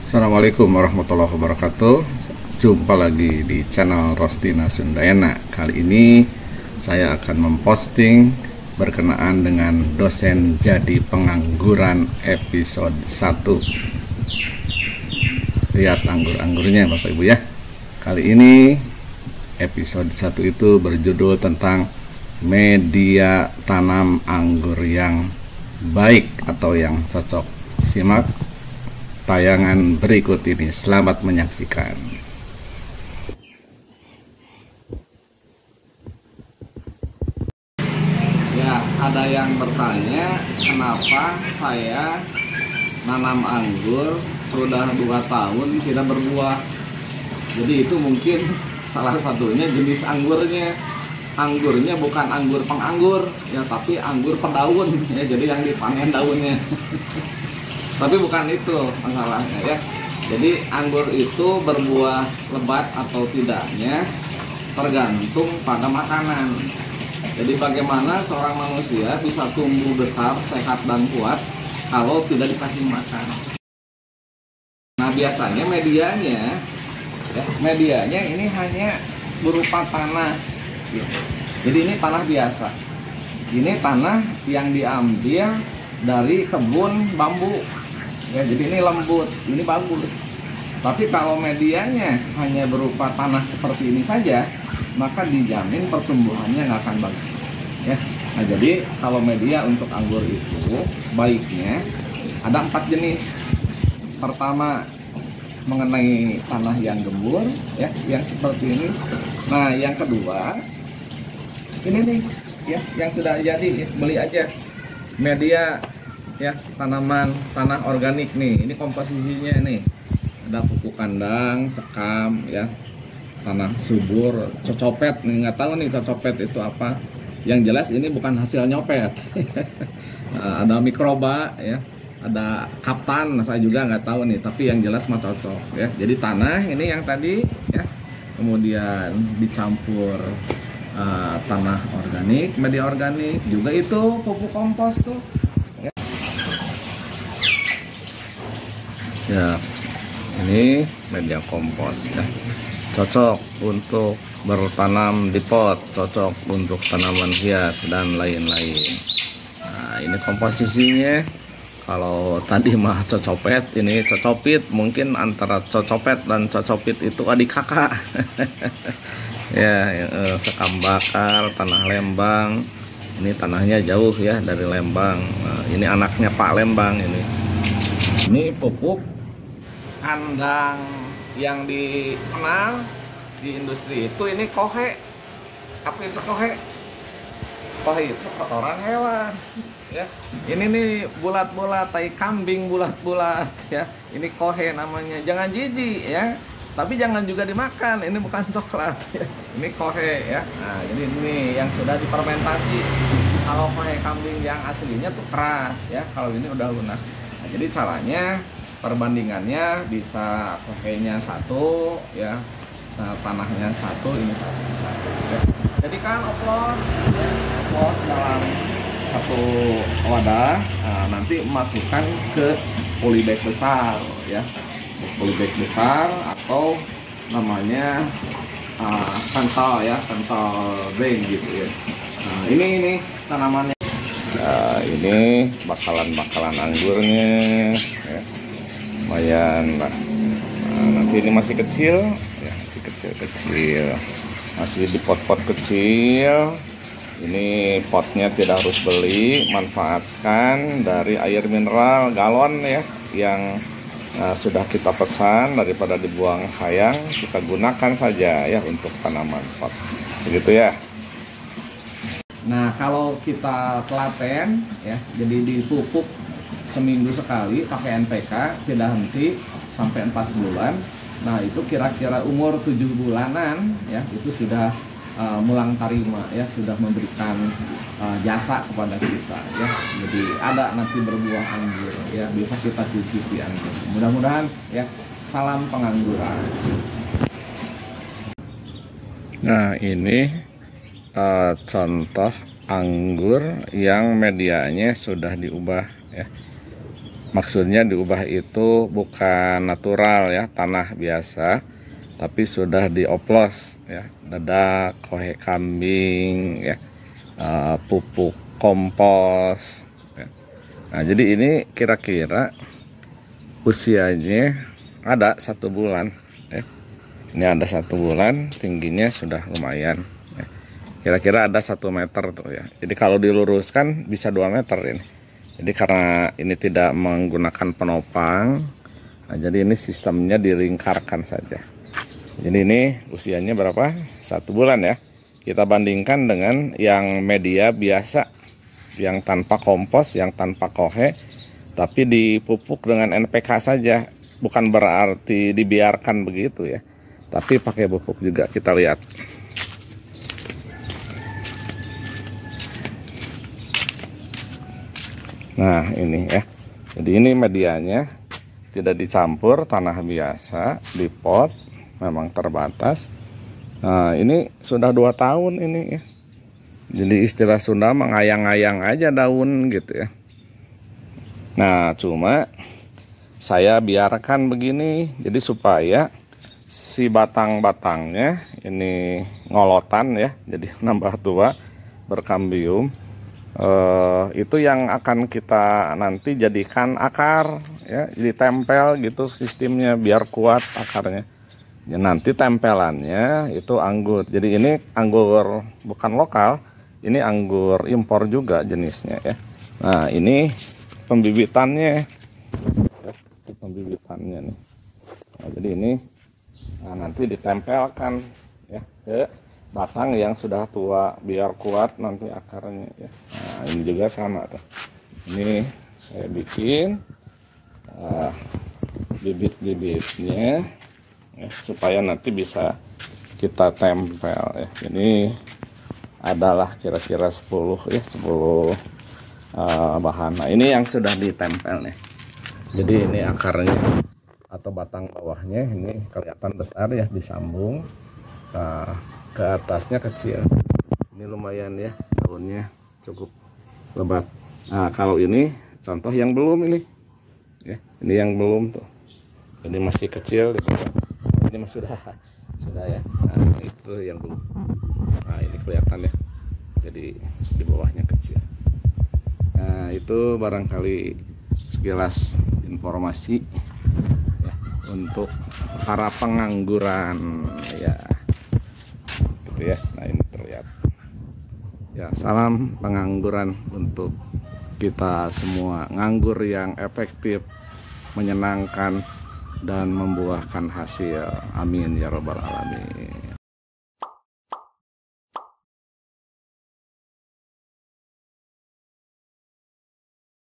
Assalamualaikum warahmatullahi wabarakatuh. Jumpa lagi di channel Rostina Sundayana. Kali ini saya akan memposting berkenaan dengan dosen jadi pengangguran episode 1. Lihat anggur-anggurnya Bapak Ibu ya. Kali ini episode 1 itu berjudul tentang media tanam anggur yang baik atau yang cocok. Simak tayangan berikut ini. Selamat menyaksikan. Ya, ada yang bertanya kenapa saya nanam anggur sudah 2 tahun tidak berbuah. Jadi itu mungkin salah satunya jenis anggurnya. Anggurnya bukan anggur penganggur ya, tapi anggur pedaun ya, jadi yang dipanen daunnya. Tapi bukan itu masalahnya ya. Jadi anggur itu berbuah lebat atau tidaknya tergantung pada makanan. Jadi bagaimana seorang manusia bisa tumbuh besar, sehat dan kuat kalau tidak dikasih makan. Nah biasanya medianya ini hanya berupa tanah. Jadi ini tanah biasa. Ini tanah yang diambil dari kebun bambu. Ya, jadi ini lembut, ini bagus. Tapi kalau medianya hanya berupa tanah seperti ini saja, maka dijamin pertumbuhannya nggak akan bagus. Ya. Nah, jadi kalau media untuk anggur itu baiknya ada 4 jenis. Pertama mengenai tanah yang gembur, ya, yang seperti ini. Nah, yang kedua ini nih, ya, yang sudah jadi, ya, beli aja media. Ya, tanaman tanah organik nih, ini komposisinya nih, ada pupuk kandang, sekam, ya, tanah subur, cocopet nih, nggak tahu nih cocopet itu apa. Yang jelas ini bukan hasil nyopet. Ada mikroba, ya, ada kaptan, saya juga nggak tahu nih, tapi yang jelas mah cocok, ya. Jadi tanah ini yang tadi, ya, kemudian dicampur tanah organik, media organik, juga itu pupuk kompos tuh. Ya, ini media kompos ya. Cocok untuk bertanam di pot, cocok untuk tanaman hias dan lain-lain. Nah, ini komposisinya. Kalau tadi mah cocopet, ini cocopit. Mungkin antara cocopet dan cocopit itu adik kakak. Ya, sekam bakar, tanah Lembang. Ini tanahnya jauh ya dari Lembang. Nah, ini anaknya Pak Lembang ini. Ini pupuk kandang yang dikenal di industri itu, ini kohe. Apa itu kohe? Kohe itu kotoran hewan ya. Ini nih bulat-bulat, tai kambing bulat-bulat ya. Ini kohe namanya. Jangan jijik ya, tapi jangan juga dimakan. Ini bukan coklat ya. Ini kohe ya. Nah, jadi ini yang sudah difermentasi. Kalau kohe kambing yang aslinya tuh keras ya, kalau ini udah lunak. Nah, jadi caranya perbandingannya bisa kohenya 1 ya, nah, tanahnya 1, ini 1 ya. Jadi kan oplos dalam 1 wadah. Nah, nanti masukkan ke polybag besar ya, polybag besar atau namanya kental ya, kental ring gitu ya. Nah, ini tanamannya. Nah, ini bakalan anggurnya ya. Lumayan lah. Nah, nanti ini masih kecil ya, masih kecil, masih di pot-pot kecil. Ini potnya tidak harus beli, manfaatkan dari air mineral galon ya, yang sudah kita pesan. Daripada dibuang sayang, kita gunakan saja ya untuk tanaman pot, begitu ya. Nah, kalau kita telaten ya, jadi dipupuk seminggu sekali pakai NPK, tidak henti sampai 4 bulan. Nah, itu kira-kira umur 7 bulanan ya, itu sudah mulang tarima ya, sudah memberikan jasa kepada kita ya. Jadi ada nanti berbuah anggur ya, bisa kita cicipi anggur. Mudah-mudahan ya, salam pengangguran. Nah, ini contoh anggur yang medianya sudah diubah ya. Maksudnya diubah itu bukan natural ya, tanah biasa, tapi sudah dioplos ya, dadak, kohe kambing ya, pupuk kompos ya. Nah jadi ini kira-kira usianya ada 1 bulan ya. Ini ada 1 bulan, tingginya sudah lumayan ya. Kira-kira ada 1 meter tuh ya. Jadi kalau diluruskan bisa 2 meter ini. Jadi karena ini tidak menggunakan penopang, nah jadi ini sistemnya dilingkarkan saja. Jadi ini usianya berapa? 1 bulan ya. Kita bandingkan dengan yang media biasa, yang tanpa kompos, yang tanpa kohe, tapi dipupuk dengan NPK saja. Bukan berarti dibiarkan begitu ya, tapi pakai pupuk juga. Kita lihat. Nah ini ya, jadi ini medianya tidak dicampur tanah biasa, di pot, memang terbatas. Nah ini sudah 2 tahun ini ya. Jadi istilah Sunda mengayang-ayang aja daun gitu ya. Nah cuma saya biarkan begini, jadi supaya si batang-batangnya ini ngolotan ya, jadi nambah tua, berkambium. Itu yang akan kita nanti jadikan akar ya, ditempel gitu sistemnya biar kuat akarnya ya. Nanti tempelannya itu anggur, jadi ini anggur bukan lokal, ini anggur impor juga jenisnya ya. Nah ini pembibitannya ya, itu pembibitannya nih. Nah, jadi ini nanti ditempelkan ya ke batang yang sudah tua biar kuat nanti akarnya ya. Nah ini juga sama tuh, ini saya bikin bibit-bibitnya ya, supaya nanti bisa kita tempel ya. Ini adalah kira-kira 10 ya, 10 bahan. Nah ini yang sudah ditempel nih, jadi ini akarnya atau batang bawahnya ini kelihatan besar ya, disambung. Ke atasnya kecil. Ini lumayan ya, daunnya cukup lebat. Nah kalau ini contoh yang belum ini ya, ini yang belum tuh, ini masih kecil gitu. Ini masih sudah ya. Nah itu yang belum. Nah ini kelihatan ya, jadi di bawahnya kecil. Nah itu barangkali sekilas informasi ya, untuk para pengangguran ya gitu ya. Nah ini terlihat ya, salam pengangguran untuk kita semua, nganggur yang efektif, menyenangkan dan membuahkan hasil. Amin ya robbal alamin.